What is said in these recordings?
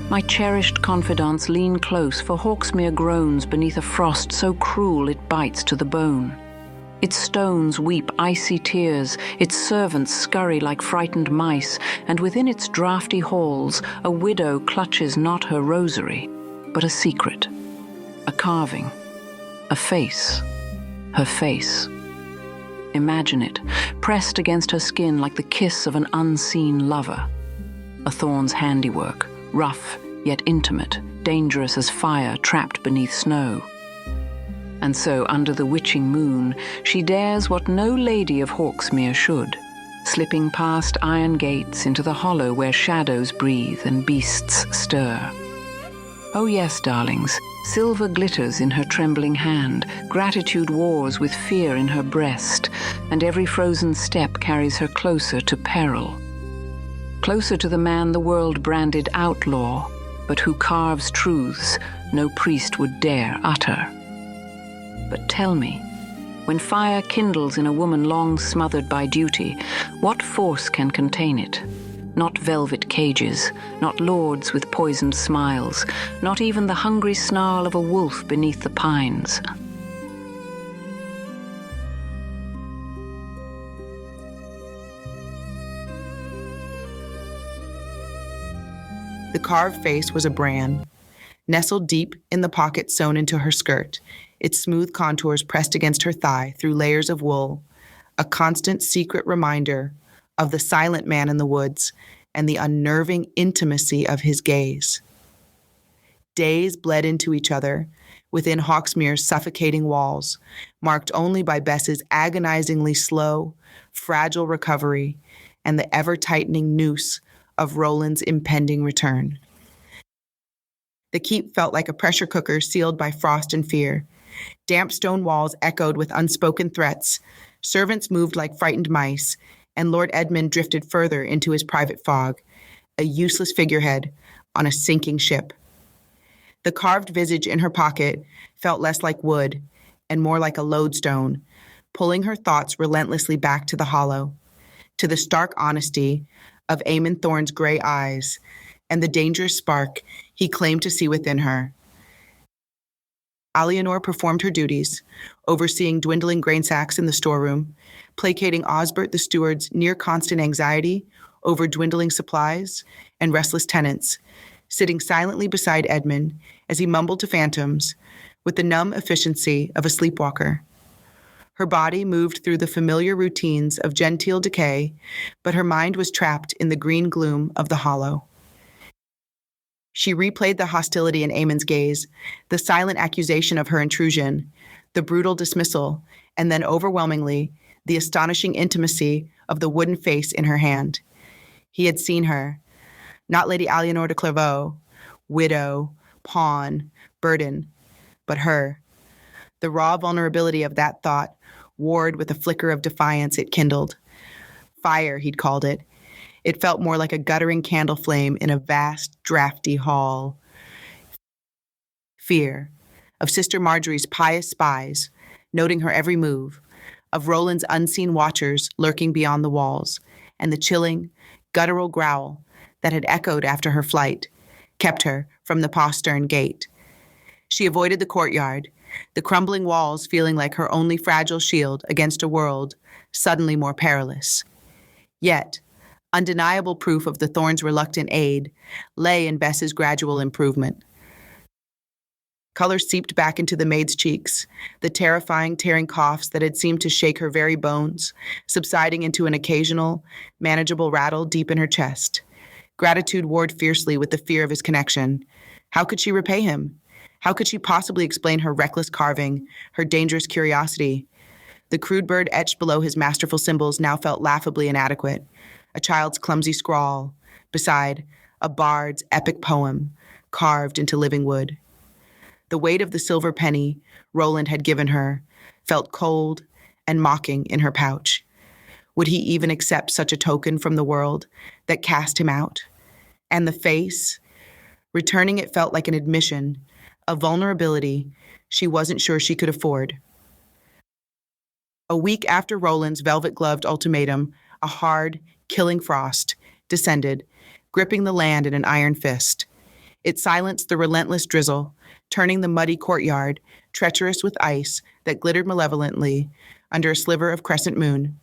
My cherished confidants lean close, for Hawksmere groans beneath a frost so cruel it bites to the bone. Its stones weep icy tears, its servants scurry like frightened mice, and within its draughty halls a widow clutches not her rosary, but a secret, a carving, a face, her face. Imagine it, pressed against her skin like the kiss of an unseen lover. A Thorn's handiwork, rough yet intimate, dangerous as fire trapped beneath snow. And so, under the witching moon, she dares what no lady of Hawksmere should, slipping past iron gates into the hollow where shadows breathe and beasts stir. Oh yes, darlings, silver glitters in her trembling hand, gratitude wars with fear in her breast, and every frozen step carries her closer to peril. Closer to the man the world branded outlaw, but who carves truths no priest would dare utter. But tell me, when fire kindles in a woman long smothered by duty, what force can contain it? Not velvet cages, not lords with poisoned smiles, not even the hungry snarl of a wolf beneath the pines. The carved face was a brand, nestled deep in the pocket sewn into her skirt, its smooth contours pressed against her thigh through layers of wool, a constant secret reminder of the silent man in the woods and the unnerving intimacy of his gaze. Days bled into each other within Hawksmere's suffocating walls, marked only by Bess's agonizingly slow, fragile recovery and the ever-tightening noose of Roland's impending return. The keep felt like a pressure cooker sealed by frost and fear. Damp stone walls echoed with unspoken threats, servants moved like frightened mice, and Lord Edmund drifted further into his private fog, a useless figurehead on a sinking ship. The carved visage in her pocket felt less like wood and more like a lodestone, pulling her thoughts relentlessly back to the hollow, to the stark honesty of Eamon Thorn's gray eyes and the dangerous spark he claimed to see within her. Alianor performed her duties, overseeing dwindling grain sacks in the storeroom, placating Osbert the steward's near-constant anxiety over dwindling supplies and restless tenants, sitting silently beside Edmund as he mumbled to phantoms with the numb efficiency of a sleepwalker. Her body moved through the familiar routines of genteel decay, but her mind was trapped in the green gloom of the hollow. She replayed the hostility in Eamon's gaze, the silent accusation of her intrusion, the brutal dismissal, and then overwhelmingly, the astonishing intimacy of the wooden face in her hand. He had seen her, not Lady Alianor de Clairvaux, widow, pawn, burden, but her. The raw vulnerability of that thought warred with a flicker of defiance it kindled. Fire, he'd called it. It felt more like a guttering candle flame in a vast, drafty hall. Fear of Sister Marjorie's pious spies, noting her every move, of Roland's unseen watchers lurking beyond the walls, and the chilling, guttural growl that had echoed after her flight, kept her from the postern gate. She avoided the courtyard, the crumbling walls feeling like her only fragile shield against a world suddenly more perilous. Yet, undeniable proof of the Thorns' reluctant aid lay in Bess's gradual improvement. Color seeped back into the maid's cheeks, the terrifying, tearing coughs that had seemed to shake her very bones, subsiding into an occasional, manageable rattle deep in her chest. Gratitude warred fiercely with the fear of his connection. How could she repay him? How could she possibly explain her reckless carving, her dangerous curiosity? The crude bird etched below his masterful symbols now felt laughably inadequate. A child's clumsy scrawl, beside a bard's epic poem carved into living wood. The weight of the silver penny Roland had given her felt cold and mocking in her pouch. Would he even accept such a token from the world that cast him out? And the face, returning it felt like an admission, a vulnerability she wasn't sure she could afford. A week after Roland's velvet-gloved ultimatum, a hard, killing frost descended, gripping the land in an iron fist. It silenced the relentless drizzle, turning the muddy courtyard treacherous with ice that glittered malevolently under a sliver of crescent moon.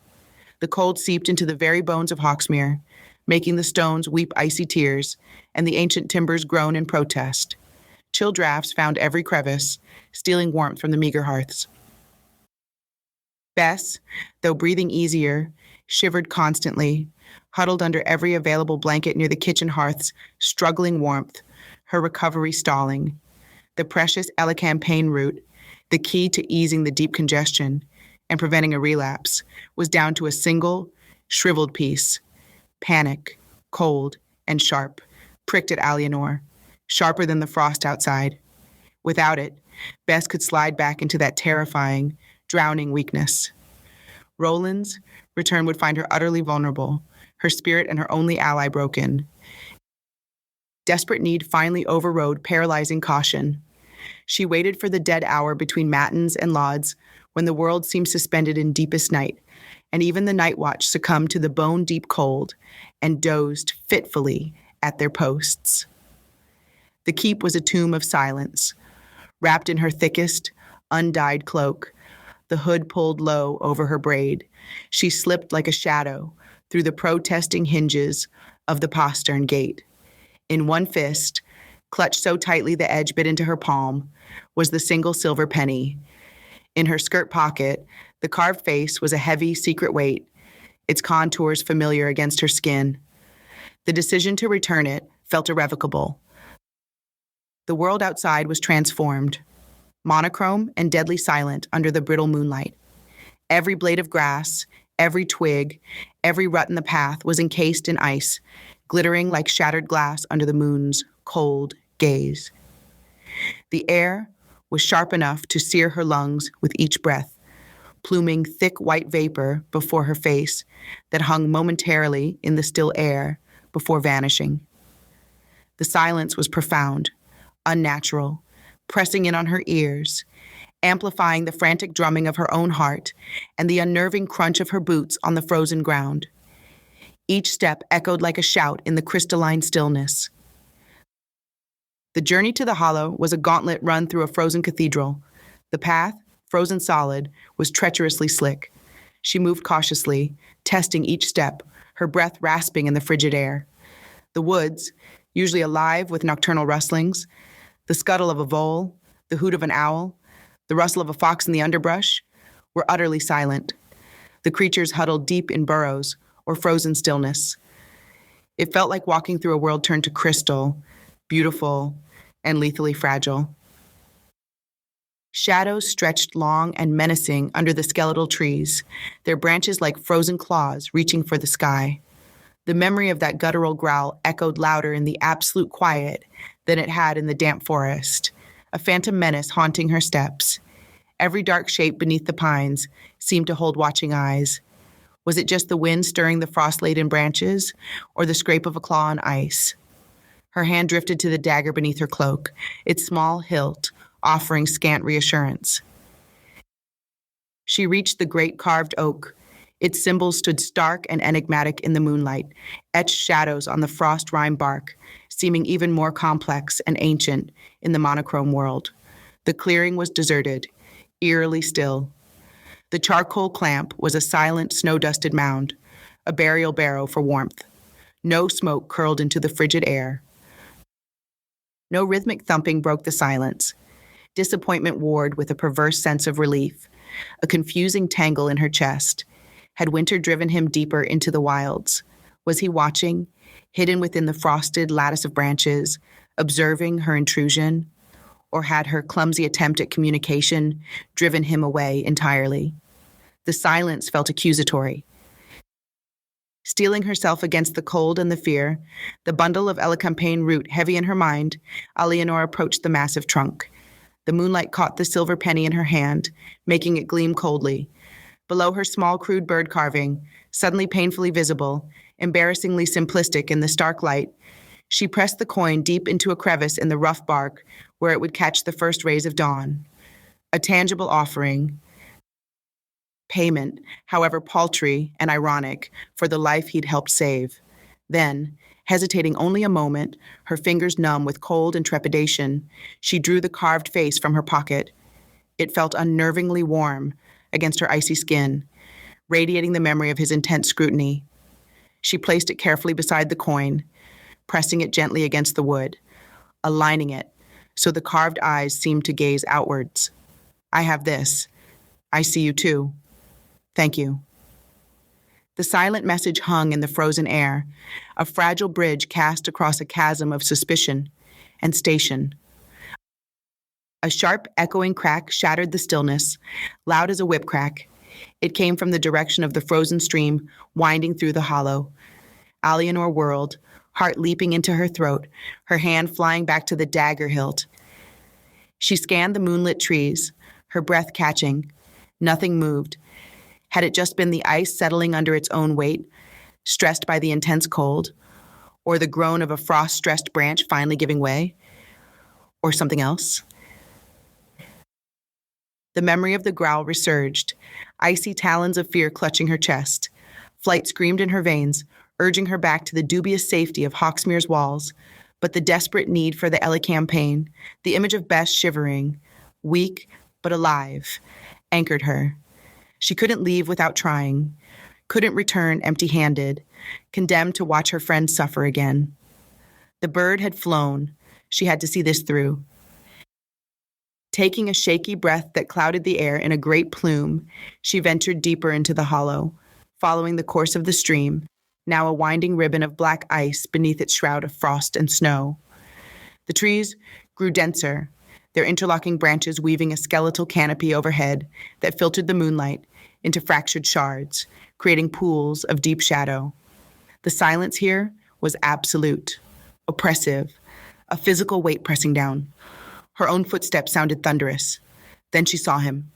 The cold seeped into the very bones of Hawksmere, making the stones weep icy tears and the ancient timbers groan in protest. Chill drafts found every crevice, stealing warmth from the meager hearths. Bess, though breathing easier, shivered constantly, huddled under every available blanket near the kitchen hearth's struggling warmth, her recovery stalling. The precious elecampane root, the key to easing the deep congestion and preventing a relapse, was down to a single, shriveled piece. Panic, cold, and sharp, pricked at Alianor, sharper than the frost outside. Without it, Bess could slide back into that terrifying, drowning weakness. Roland's return would find her utterly vulnerable, her spirit and her only ally broken. Desperate need finally overrode paralyzing caution. She waited for the dead hour between matins and lauds, when the world seemed suspended in deepest night, and even the night watch succumbed to the bone-deep cold and dozed fitfully at their posts. The keep was a tomb of silence. Wrapped in her thickest, undyed cloak, the hood pulled low over her braid, she slipped like a shadow through the protesting hinges of the postern gate. In one fist, clutched so tightly the edge bit into her palm, was the single silver penny. In her skirt pocket, the carved face was a heavy, secret weight, its contours familiar against her skin. The decision to return it felt irrevocable. The world outside was transformed, monochrome and deadly silent under the brittle moonlight. Every blade of grass, every twig, every rut in the path was encased in ice, glittering like shattered glass under the moon's cold gaze. The air was sharp enough to sear her lungs with each breath, pluming thick white vapor before her face that hung momentarily in the still air before vanishing. The silence was profound, unnatural, pressing in on her ears, amplifying the frantic drumming of her own heart and the unnerving crunch of her boots on the frozen ground. Each step echoed like a shout in the crystalline stillness. The journey to the hollow was a gauntlet run through a frozen cathedral. The path, frozen solid, was treacherously slick. She moved cautiously, testing each step, her breath rasping in the frigid air. The woods, usually alive with nocturnal rustlings, the scuttle of a vole, the hoot of an owl, the rustle of a fox in the underbrush, were utterly silent. The creatures huddled deep in burrows or frozen stillness. It felt like walking through a world turned to crystal, beautiful, and lethally fragile. Shadows stretched long and menacing under the skeletal trees, their branches like frozen claws reaching for the sky. The memory of that guttural growl echoed louder in the absolute quiet than it had in the damp forest, a phantom menace haunting her steps. Every dark shape beneath the pines seemed to hold watching eyes. Was it just the wind stirring the frost-laden branches, or the scrape of a claw on ice? Her hand drifted to the dagger beneath her cloak, its small hilt offering scant reassurance. She reached the great carved oak. Its symbols stood stark and enigmatic in the moonlight, etched shadows on the frost-rimed bark, seeming even more complex and ancient in the monochrome world. The clearing was deserted, eerily still. The charcoal clamp was a silent, snow-dusted mound, a burial barrow for warmth. No smoke curled into the frigid air. No rhythmic thumping broke the silence. Disappointment warred with a perverse sense of relief, a confusing tangle in her chest. Had winter driven him deeper into the wilds? Was he watching, hidden within the frosted lattice of branches, observing her intrusion? Or had her clumsy attempt at communication driven him away entirely? The silence felt accusatory. Steeling herself against the cold and the fear, the bundle of elecampane root heavy in her mind, Alianor approached the massive trunk. The moonlight caught the silver penny in her hand, making it gleam coldly. Below her small crude bird carving, suddenly painfully visible, embarrassingly simplistic in the stark light, she pressed the coin deep into a crevice in the rough bark where it would catch the first rays of dawn. A tangible offering, payment, however paltry and ironic, for the life he'd helped save. Then, Hesitating only a moment, her fingers numb with cold and trepidation, she drew the carved face from her pocket. It felt unnervingly warm against her icy skin, radiating the memory of his intense scrutiny. She placed it carefully beside the coin, pressing it gently against the wood, aligning it so the carved eyes seemed to gaze outwards. I have this. I see you too. Thank you. The silent message hung in the frozen air, a fragile bridge cast across a chasm of suspicion and station. A sharp, echoing crack shattered the stillness, loud as a whip crack. It came from the direction of the frozen stream winding through the hollow. Alianor whirled, heart leaping into her throat, her hand flying back to the dagger hilt. She scanned the moonlit trees, her breath catching. Nothing moved. Had it just been the ice settling under its own weight, stressed by the intense cold, or the groan of a frost-stressed branch finally giving way, or something else? The memory of the growl resurged, icy talons of fear clutching her chest. Flight screamed in her veins, urging her back to the dubious safety of Hawksmere's walls, but the desperate need for the Ellie campaign, the image of Bess shivering, weak but alive, anchored her. She couldn't leave without trying, couldn't return empty-handed, condemned to watch her friend suffer again. The bird had flown. She had to see this through. Taking a shaky breath that clouded the air in a great plume, she ventured deeper into the hollow, following the course of the stream, now a winding ribbon of black ice beneath its shroud of frost and snow. The trees grew denser, their interlocking branches weaving a skeletal canopy overhead that filtered the moonlight into fractured shards, creating pools of deep shadow. The silence here was absolute, oppressive, a physical weight pressing down. Her own footsteps sounded thunderous. Then she saw him.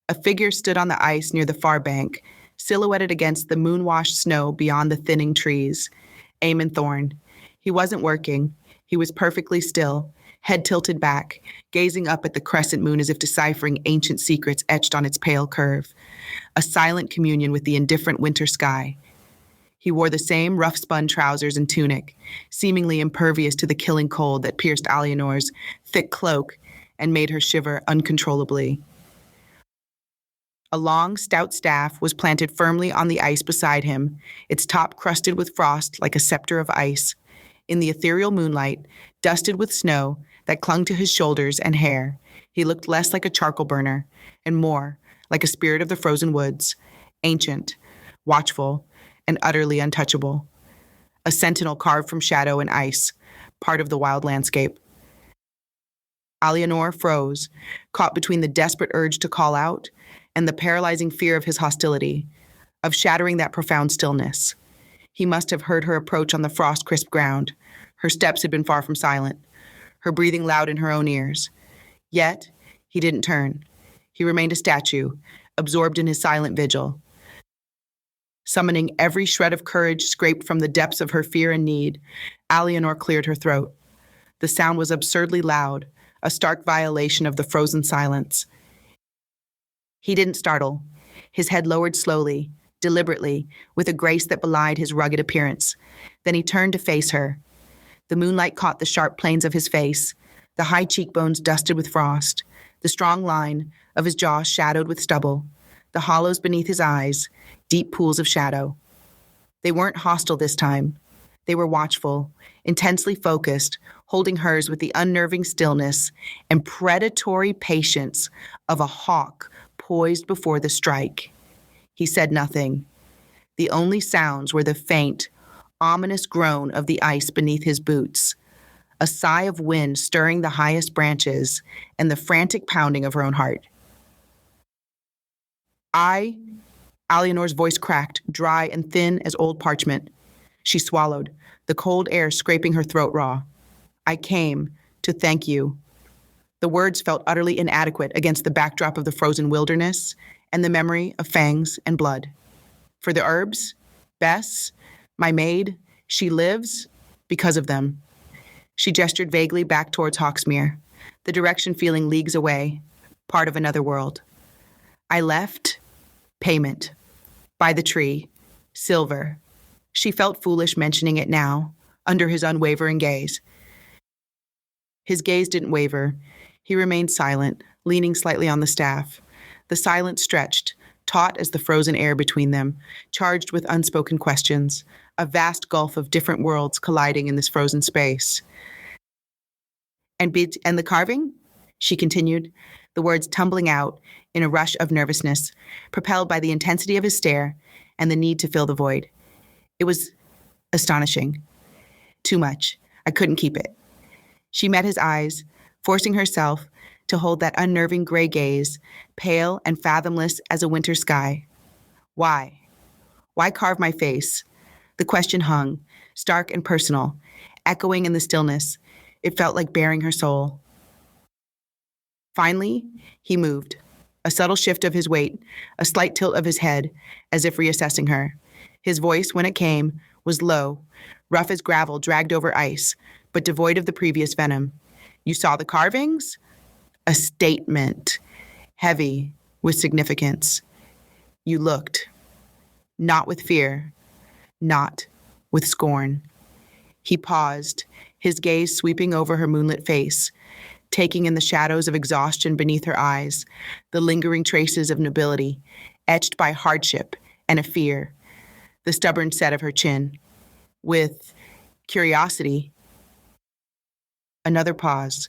A figure stood on the ice near the far bank, silhouetted against the moon-washed snow beyond the thinning trees. Eamon Thorn. He wasn't working. He was perfectly still, head tilted back, gazing up at the crescent moon as if deciphering ancient secrets etched on its pale curve. A silent communion with the indifferent winter sky. He wore the same rough-spun trousers and tunic, seemingly impervious to the killing cold that pierced Alianor's thick cloak and made her shiver uncontrollably. A long, stout staff was planted firmly on the ice beside him, its top crusted with frost like a scepter of ice. In the ethereal moonlight, dusted with snow that clung to his shoulders and hair, he looked less like a charcoal burner and more like a spirit of the frozen woods, ancient, watchful, and utterly untouchable. A sentinel carved from shadow and ice, part of the wild landscape. Alianor froze, caught between the desperate urge to call out and the paralyzing fear of his hostility, of shattering that profound stillness. He must have heard her approach on the frost-crisp ground. Her steps had been far from silent, her breathing loud in her own ears. Yet, he didn't turn. He remained a statue, absorbed in his silent vigil. Summoning every shred of courage scraped from the depths of her fear and need, Alianor cleared her throat. The sound was absurdly loud, a stark violation of the frozen silence. He didn't startle. His head lowered slowly, deliberately, with a grace that belied his rugged appearance. Then he turned to face her. The moonlight caught the sharp planes of his face, the high cheekbones dusted with frost, the strong line of his jaw shadowed with stubble, the hollows beneath his eyes, deep pools of shadow. They weren't hostile this time. They were watchful, intensely focused, holding hers with the unnerving stillness and predatory patience of a hawk poised before the strike. He said nothing. The only sounds were the faint, ominous groan of the ice beneath his boots, a sigh of wind stirring the highest branches, and the frantic pounding of her own heart. Alianor's voice cracked, dry and thin as old parchment. She swallowed, the cold air scraping her throat raw. I came to thank you. The words felt utterly inadequate against the backdrop of the frozen wilderness and the memory of fangs and blood. For the herbs, Bess, my maid, she lives because of them. She gestured vaguely back towards Hawksmere, the direction feeling leagues away, part of another world. I left, payment, by the tree, silver, She felt foolish mentioning it now, under his unwavering gaze. His gaze didn't waver. He remained silent, leaning slightly on the staff. The silence stretched, taut as the frozen air between them, charged with unspoken questions, a vast gulf of different worlds colliding in this frozen space. And the carving? She continued, the words tumbling out in a rush of nervousness, propelled by the intensity of his stare and the need to fill the void. It was astonishing. Too much. I couldn't keep it. She met his eyes, forcing herself to hold that unnerving gray gaze, pale and fathomless as a winter sky. Why? Why carve my face? The question hung, stark and personal, echoing in the stillness. It felt like bearing her soul. Finally, he moved. A subtle shift of his weight, a slight tilt of his head, as if reassessing her. His voice, when it came, was low, rough as gravel dragged over ice, but devoid of the previous venom. You saw the carvings? A statement, heavy with significance. You looked, not with fear, not with scorn. He paused, his gaze sweeping over her moonlit face, taking in the shadows of exhaustion beneath her eyes, the lingering traces of nobility, etched by hardship and a fear, the stubborn set of her chin. With curiosity, another pause,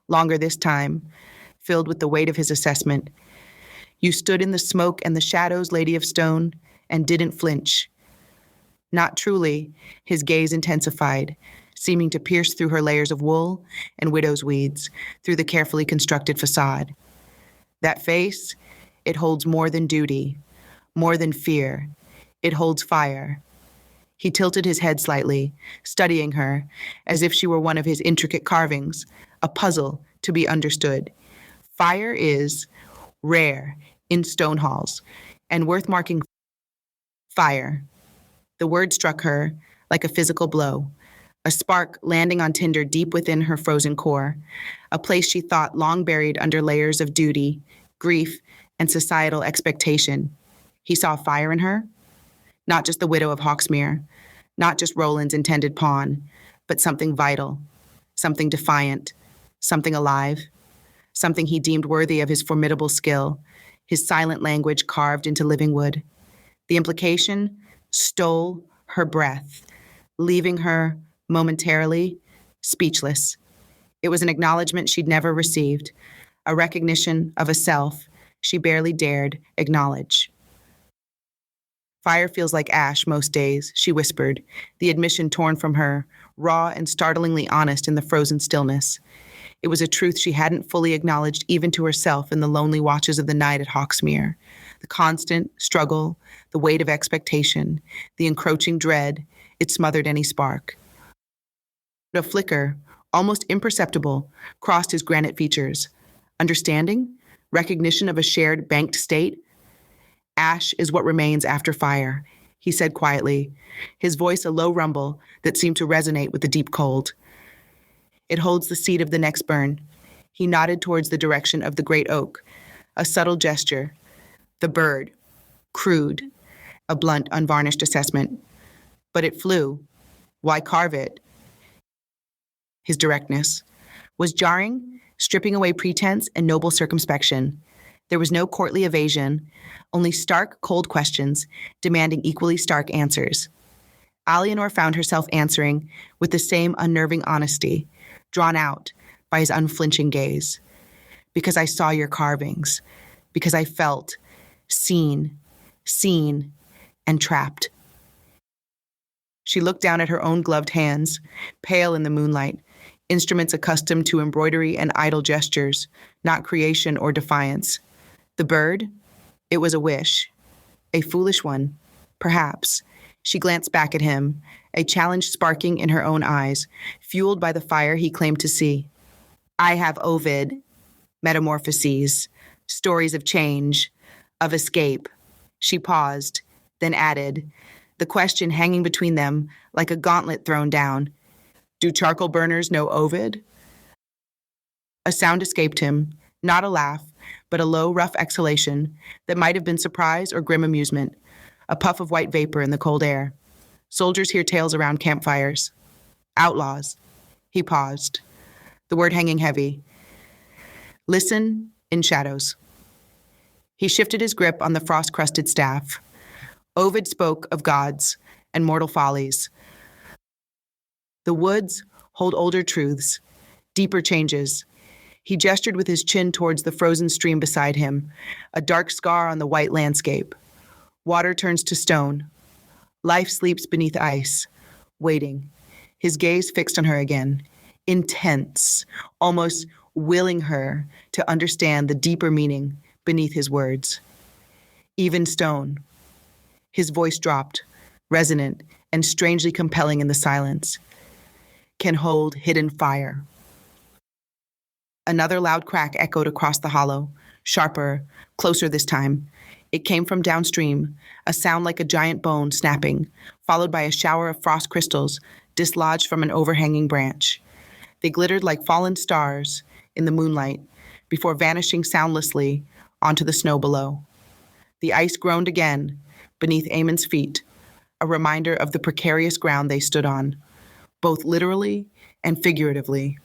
longer this time, filled with the weight of his assessment. You stood in the smoke and the shadows, Lady of Stone, and didn't flinch. Not truly, his gaze intensified, seeming to pierce through her layers of wool and widow's weeds, through the carefully constructed facade. That face, it holds more than duty, more than fear. It holds fire. He tilted his head slightly, studying her, as if she were one of his intricate carvings, a puzzle to be understood. Fire is rare in stone halls, and worth marking. Fire. The word struck her like a physical blow, a spark landing on tinder deep within her frozen core, a place she thought long buried under layers of duty, grief, and societal expectation. He saw fire in her, not just the widow of Hawksmere, not just Roland's intended pawn, but something vital, something defiant, something alive, something he deemed worthy of his formidable skill, his silent language carved into living wood. The implication stole her breath, leaving her momentarily speechless. It was an acknowledgement she'd never received, a recognition of a self she barely dared acknowledge. Fire feels like ash most days, she whispered, the admission torn from her, raw and startlingly honest in the frozen stillness. It was a truth she hadn't fully acknowledged even to herself in the lonely watches of the night at Hawksmere. The constant struggle, the weight of expectation, the encroaching dread, it smothered any spark. A flicker, almost imperceptible, crossed his granite features. Understanding? Recognition of a shared banked state? Ash is what remains after fire, he said quietly, his voice a low rumble that seemed to resonate with the deep cold. It holds the seed of the next burn. He nodded towards the direction of the great oak, a subtle gesture. The bird, crude, a blunt, unvarnished assessment. But it flew. Why carve it? His directness was jarring, stripping away pretense and noble circumspection. There was no courtly evasion, only stark, cold questions demanding equally stark answers. Alianor found herself answering with the same unnerving honesty, drawn out by his unflinching gaze. Because I saw your carvings, because I felt seen, and trapped. She looked down at her own gloved hands, pale in the moonlight, instruments accustomed to embroidery and idle gestures, not creation or defiance. The bird? It was a wish. A foolish one, perhaps. She glanced back at him, a challenge sparking in her own eyes, fueled by the fire he claimed to see. I have Ovid, metamorphoses, stories of change, of escape. She paused, then added, the question hanging between them like a gauntlet thrown down. Do charcoal burners know Ovid? A sound escaped him, not a laugh, but a low, rough exhalation that might have been surprise or grim amusement, a puff of white vapor in the cold air. Soldiers hear tales around campfires. Outlaws. He paused, the word hanging heavy. Listen in shadows. He shifted his grip on the frost-crusted staff. Ovid spoke of gods and mortal follies. The woods hold older truths, deeper changes. He gestured with his chin towards the frozen stream beside him, a dark scar on the white landscape. Water turns to stone. Life sleeps beneath ice, waiting, his gaze fixed on her again, intense, almost willing her to understand the deeper meaning beneath his words. Even stone. His voice dropped, resonant and strangely compelling in the silence, can hold hidden fire. Another loud crack echoed across the hollow, sharper, closer this time. It came from downstream, a sound like a giant bone snapping, followed by a shower of frost crystals dislodged from an overhanging branch. They glittered like fallen stars in the moonlight before vanishing soundlessly onto the snow below. The ice groaned again beneath Aemon's feet, a reminder of the precarious ground they stood on, both literally and figuratively.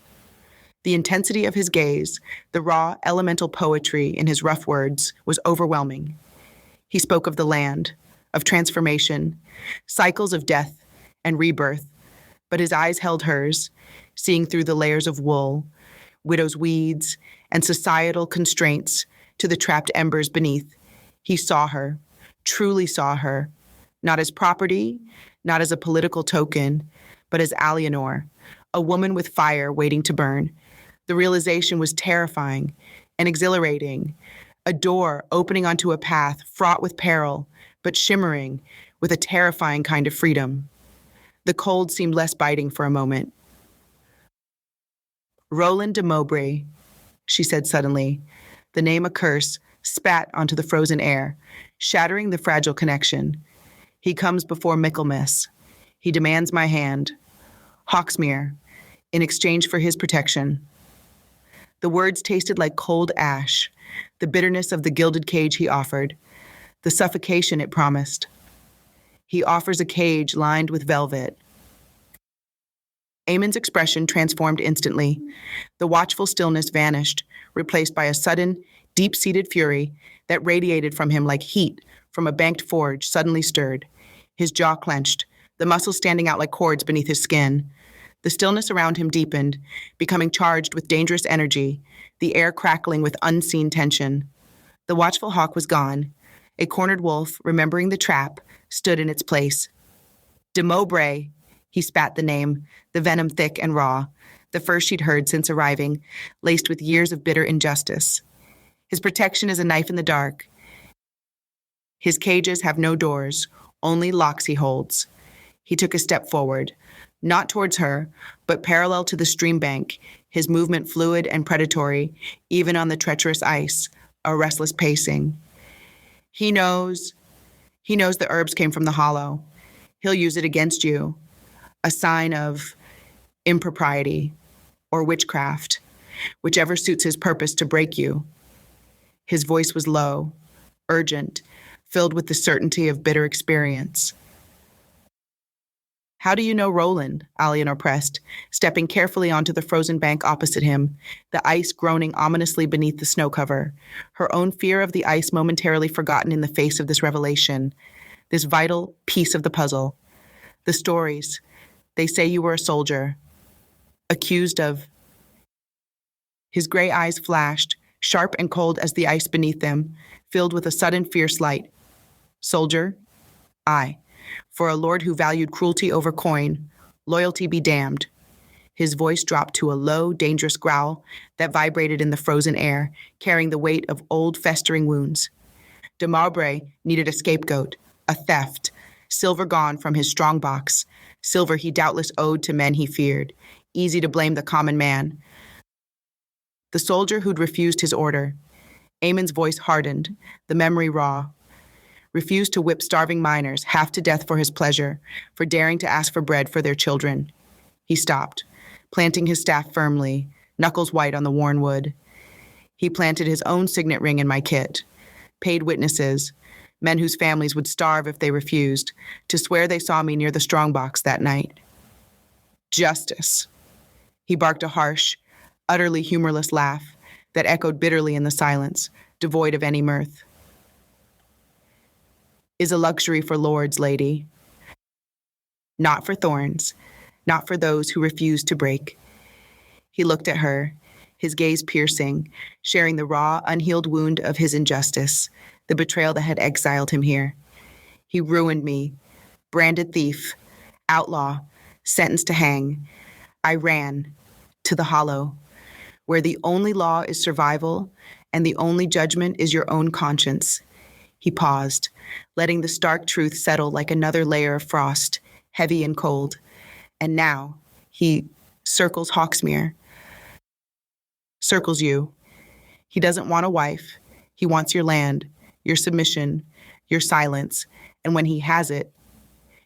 The intensity of his gaze, the raw, elemental poetry in his rough words, was overwhelming. He spoke of the land, of transformation, cycles of death and rebirth, but his eyes held hers, seeing through the layers of wool, widow's weeds, and societal constraints to the trapped embers beneath. He saw her, truly saw her, not as property, not as a political token, but as Alianor, a woman with fire waiting to burn. The realization was terrifying and exhilarating, a door opening onto a path fraught with peril, but shimmering with a terrifying kind of freedom. The cold seemed less biting for a moment. Roland de Mowbray, she said suddenly, the name a curse spat onto the frozen air, shattering the fragile connection. He comes before Michaelmas. He demands my hand. Hawksmere, in exchange for his protection. The words tasted like cold ash, the bitterness of the gilded cage he offered, the suffocation it promised. He offers a cage lined with velvet. Aemon's expression transformed instantly. The watchful stillness vanished, replaced by a sudden, deep-seated fury that radiated from him like heat from a banked forge suddenly stirred. His jaw clenched, the muscles standing out like cords beneath his skin. The stillness around him deepened, becoming charged with dangerous energy, the air crackling with unseen tension. The watchful hawk was gone. A cornered wolf, remembering the trap, stood in its place. De Mowbray, he spat the name, the venom thick and raw, the first she'd heard since arriving, laced with years of bitter injustice. His protection is a knife in the dark. His cages have no doors, only locks he holds. He took a step forward, not towards her, but parallel to the stream bank, his movement fluid and predatory, even on the treacherous ice, a restless pacing. He knows the herbs came from the hollow. He'll use it against you, a sign of impropriety or witchcraft, whichever suits his purpose to break you. His voice was low, urgent, filled with the certainty of bitter experience. How do you know Roland? Alianor pressed, stepping carefully onto the frozen bank opposite him, the ice groaning ominously beneath the snow cover, her own fear of the ice momentarily forgotten in the face of this revelation, this vital piece of the puzzle. The stories. They say you were a soldier, accused of... His gray eyes flashed, sharp and cold as the ice beneath them, filled with a sudden fierce light. Soldier? Aye. For a lord who valued cruelty over coin, loyalty be damned. His voice dropped to a low, dangerous growl that vibrated in the frozen air, carrying the weight of old, festering wounds. De Mowbray needed a scapegoat, a theft, silver gone from his strongbox, silver he doubtless owed to men he feared, easy to blame the common man. The soldier who'd refused his order. Aemon's voice hardened, the memory raw. Refused to whip starving miners half to death for his pleasure, for daring to ask for bread for their children. He stopped, planting his staff firmly, knuckles white on the worn wood. He planted his own signet ring in my kit, paid witnesses, men whose families would starve if they refused, to swear they saw me near the strongbox that night. Justice. He barked a harsh, utterly humorless laugh that echoed bitterly in the silence, devoid of any mirth. Is a luxury for lords, lady. Not for thorns, not for those who refuse to break. He looked at her, his gaze piercing, sharing the raw, unhealed wound of his injustice, the betrayal that had exiled him here. He ruined me, branded thief, outlaw, sentenced to hang. I ran to the hollow, where the only law is survival and the only judgment is your own conscience. He paused, letting the stark truth settle like another layer of frost, heavy and cold. And now he circles Hawksmere, circles you. He doesn't want a wife. He wants your land, your submission, your silence. And when he has it,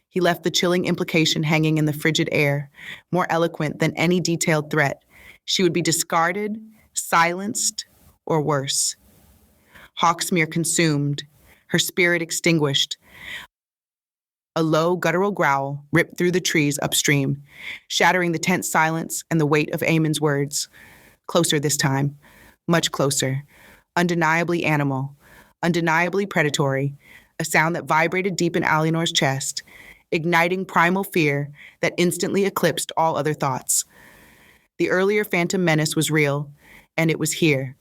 he left the chilling implication hanging in the frigid air, more eloquent than any detailed threat. She would be discarded, silenced, or worse. Hawksmere consumed, her spirit extinguished. A low, guttural growl ripped through the trees upstream, shattering the tense silence and the weight of Aemon's words. Closer this time, much closer. Undeniably animal, undeniably predatory, a sound that vibrated deep in Alianor's chest, igniting primal fear that instantly eclipsed all other thoughts. The earlier phantom menace was real, and it was here.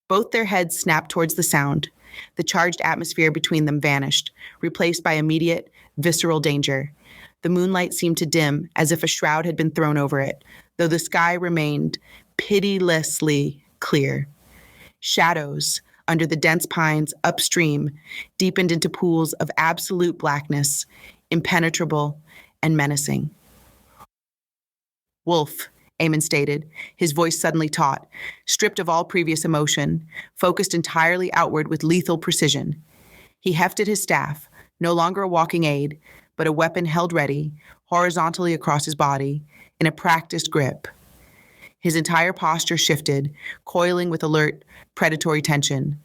Both their heads snapped towards the sound. The charged atmosphere between them vanished, replaced by immediate, visceral danger. The moonlight seemed to dim as if a shroud had been thrown over it, though the sky remained pitilessly clear. Shadows under the dense pines upstream deepened into pools of absolute blackness, impenetrable and menacing. Wolf, Aemon stated, his voice suddenly taut, stripped of all previous emotion, focused entirely outward with lethal precision. He hefted his staff, no longer a walking aid, but a weapon held ready, horizontally across his body, in a practiced grip. His entire posture shifted, coiling with alert, predatory tension.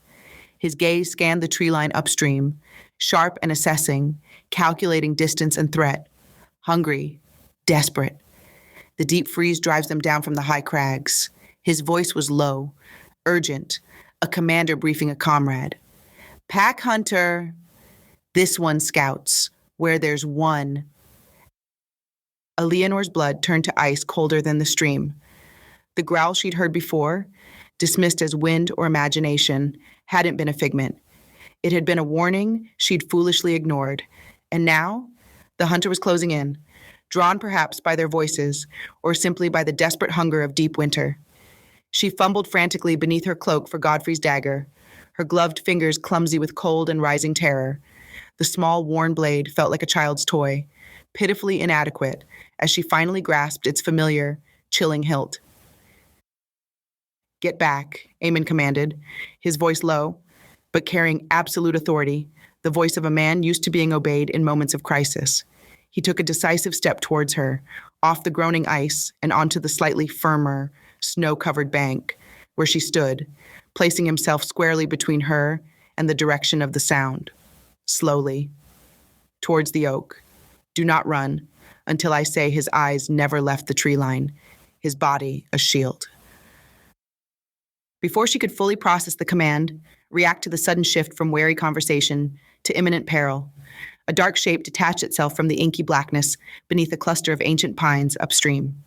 His gaze scanned the tree line upstream, sharp and assessing, calculating distance and threat. Hungry, desperate. The deep freeze drives them down from the high crags. His voice was low, urgent, a commander briefing a comrade. Pack hunter. This one scouts, where there's one. Alianor's blood turned to ice colder than the stream. The growl she'd heard before, dismissed as wind or imagination, hadn't been a figment. It had been a warning she'd foolishly ignored. And now, the hunter was closing in, drawn perhaps by their voices, or simply by the desperate hunger of deep winter. She fumbled frantically beneath her cloak for Godfrey's dagger, her gloved fingers clumsy with cold and rising terror. The small, worn blade felt like a child's toy, pitifully inadequate, as she finally grasped its familiar, chilling hilt. Get back, Aemon commanded, his voice low, but carrying absolute authority, the voice of a man used to being obeyed in moments of crisis. He took a decisive step towards her, off the groaning ice and onto the slightly firmer, snow-covered bank, where she stood, placing himself squarely between her and the direction of the sound. Slowly, towards the oak. Do not run, until I say his eyes never left the tree line, his body a shield. Before she could fully process the command, react to the sudden shift from wary conversation to imminent peril, a dark shape detached itself from the inky blackness beneath a cluster of ancient pines upstream.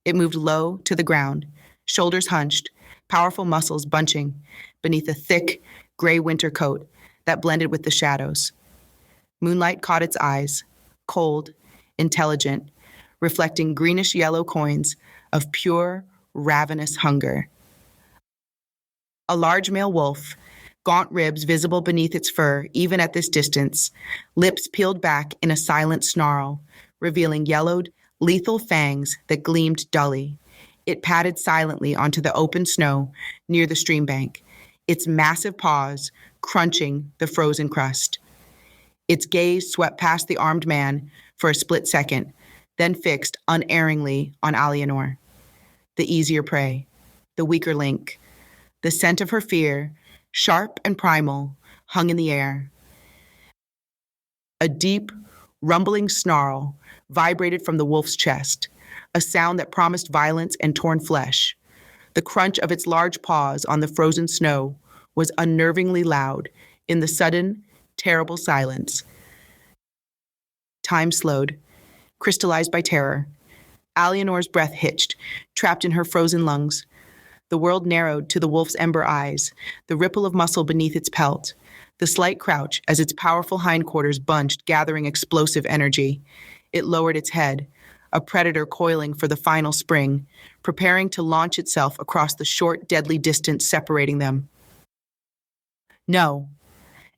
It moved low to the ground, shoulders hunched, powerful muscles bunching beneath a thick, gray winter coat that blended with the shadows. Moonlight caught its eyes, cold, intelligent, reflecting greenish-yellow coins of pure, ravenous hunger. A large male wolf, gaunt ribs visible beneath its fur even at this distance, lips peeled back in a silent snarl, revealing yellowed, lethal fangs that gleamed dully. It padded silently onto the open snow near the stream bank, its massive paws crunching the frozen crust. Its gaze swept past the armed man for a split second, then fixed unerringly on Alianor. The easier prey, the weaker link, the scent of her fear, sharp and primal, hung in the air. A deep, rumbling snarl vibrated from the wolf's chest, a sound that promised violence and torn flesh. The crunch of its large paws on the frozen snow was unnervingly loud in the sudden, terrible silence. Time slowed, crystallized by terror. Alianor's breath hitched, trapped in her frozen lungs. The world narrowed to the wolf's ember eyes, the ripple of muscle beneath its pelt, the slight crouch as its powerful hindquarters bunched, gathering explosive energy. It lowered its head, a predator coiling for the final spring, preparing to launch itself across the short, deadly distance separating them. No.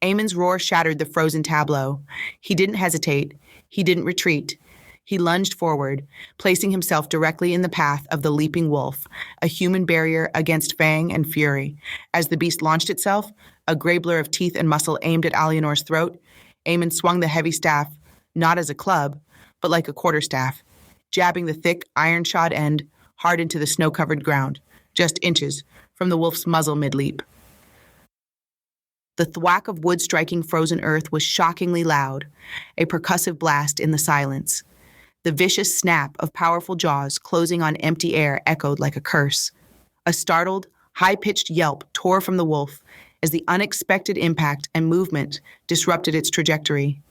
Aemon's roar shattered the frozen tableau. He didn't hesitate. He didn't retreat. He lunged forward, placing himself directly in the path of the leaping wolf, a human barrier against fang and fury. As the beast launched itself, a gray blur of teeth and muscle aimed at Alianor's throat, Aemon swung the heavy staff, not as a club, but like a quarterstaff, jabbing the thick, iron-shod end hard into the snow-covered ground, just inches from the wolf's muzzle mid-leap. The thwack of wood striking frozen earth was shockingly loud, a percussive blast in the silence. The vicious snap of powerful jaws closing on empty air echoed like a curse. A startled, high-pitched yelp tore from the wolf as the unexpected impact and movement disrupted its trajectory.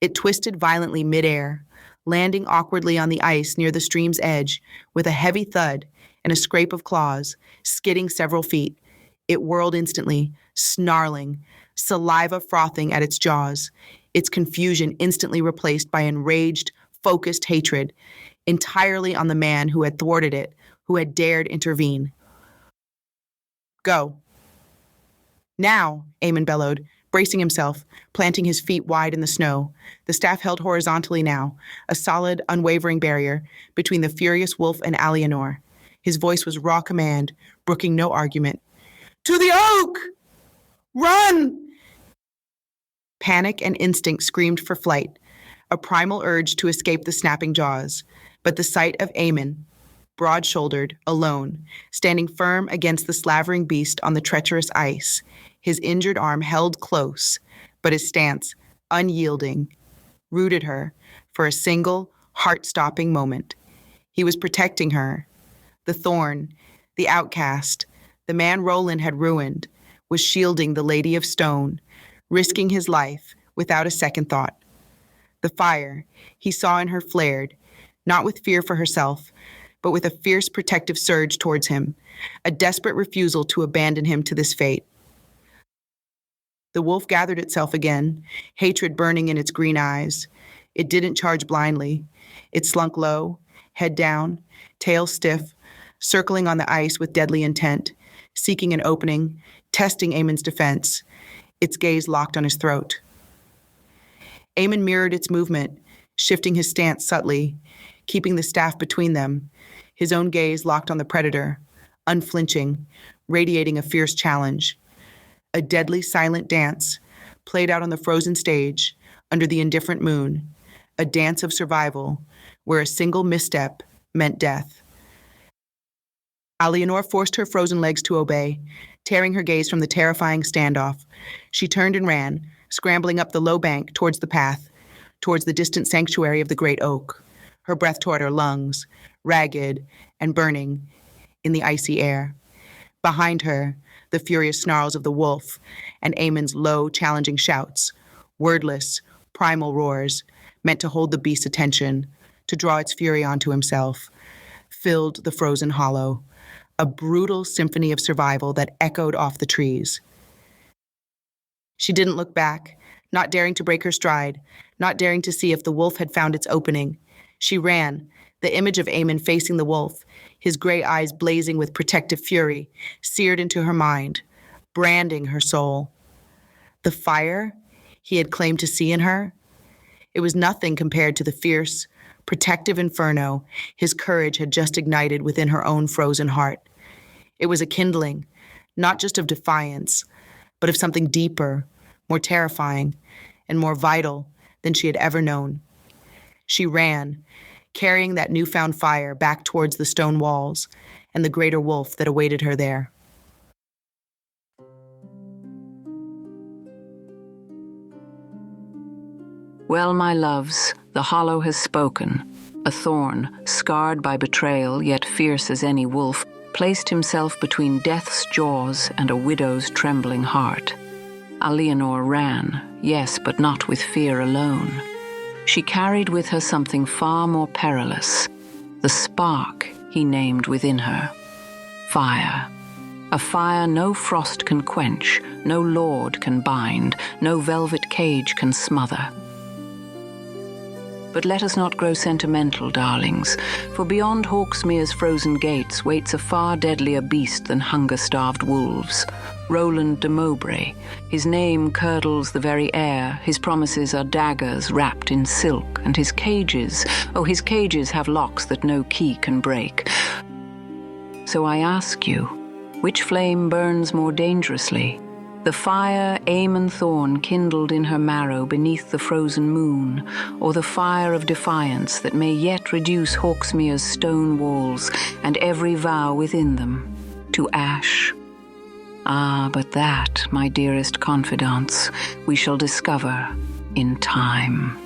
It twisted violently mid-air, landing awkwardly on the ice near the stream's edge with a heavy thud and a scrape of claws, skidding several feet. It whirled instantly, snarling, saliva frothing at its jaws, its confusion instantly replaced by enraged, focused hatred, entirely on the man who had thwarted it, who had dared intervene. Go. Now, Aemon bellowed, bracing himself, planting his feet wide in the snow, the staff held horizontally now, a solid, unwavering barrier between the furious wolf and Alianor. His voice was raw command, brooking no argument. To the oak! Run! Panic and instinct screamed for flight, a primal urge to escape the snapping jaws, but the sight of Aemon, broad-shouldered, alone, standing firm against the slavering beast on the treacherous ice, his injured arm held close, but his stance, unyielding, rooted her for a single, heart-stopping moment. He was protecting her. The Thorn, the outcast, the man Roland had ruined, was shielding the Lady of Stone, risking his life without a second thought. The fire he saw in her flared, not with fear for herself, but with a fierce protective surge towards him, a desperate refusal to abandon him to this fate. The wolf gathered itself again, hatred burning in its green eyes. It didn't charge blindly. It slunk low, head down, tail stiff, circling on the ice with deadly intent, seeking an opening, testing Aemon's defense, its gaze locked on his throat. Aemon mirrored its movement, shifting his stance subtly, keeping the staff between them, his own gaze locked on the predator, unflinching, radiating a fierce challenge. A deadly silent dance, played out on the frozen stage, under the indifferent moon, a dance of survival, where a single misstep meant death. Alianor forced her frozen legs to obey, tearing her gaze from the terrifying standoff. She turned and ran, scrambling up the low bank towards the path, towards the distant sanctuary of the great oak, her breath toward her lungs, ragged and burning in the icy air. Behind her, the furious snarls of the wolf and Aemon's low, challenging shouts, wordless, primal roars, meant to hold the beast's attention, to draw its fury onto himself, filled the frozen hollow, a brutal symphony of survival that echoed off the trees. She didn't look back, not daring to break her stride, not daring to see if the wolf had found its opening. She ran, the image of Aemon facing the wolf, his gray eyes blazing with protective fury, seared into her mind, branding her soul. The fire he had claimed to see in her, it was nothing compared to the fierce, protective inferno his courage had just ignited within her own frozen heart. It was a kindling, not just of defiance, but of something deeper, more terrifying, and more vital than she had ever known. She ran, carrying that newfound fire back towards the stone walls and the greater wolf that awaited her there. Well, my loves, the hollow has spoken. A thorn, scarred by betrayal, yet fierce as any wolf, placed himself between death's jaws and a widow's trembling heart. Alianor ran, yes, but not with fear alone. She carried with her something far more perilous, the spark he named within her. Fire. A fire no frost can quench, no lord can bind, no velvet cage can smother. But let us not grow sentimental, darlings, for beyond Hawksmere's frozen gates waits a far deadlier beast than hunger-starved wolves. Roland de Mowbray. His name curdles the very air, his promises are daggers wrapped in silk, and his cages, oh, his cages have locks that no key can break. So I ask you, which flame burns more dangerously? The fire Aemon Thorn kindled in her marrow beneath the frozen moon, or the fire of defiance that may yet reduce Hawksmere's stone walls and every vow within them to ash? Ah, but that, my dearest confidants, we shall discover in time.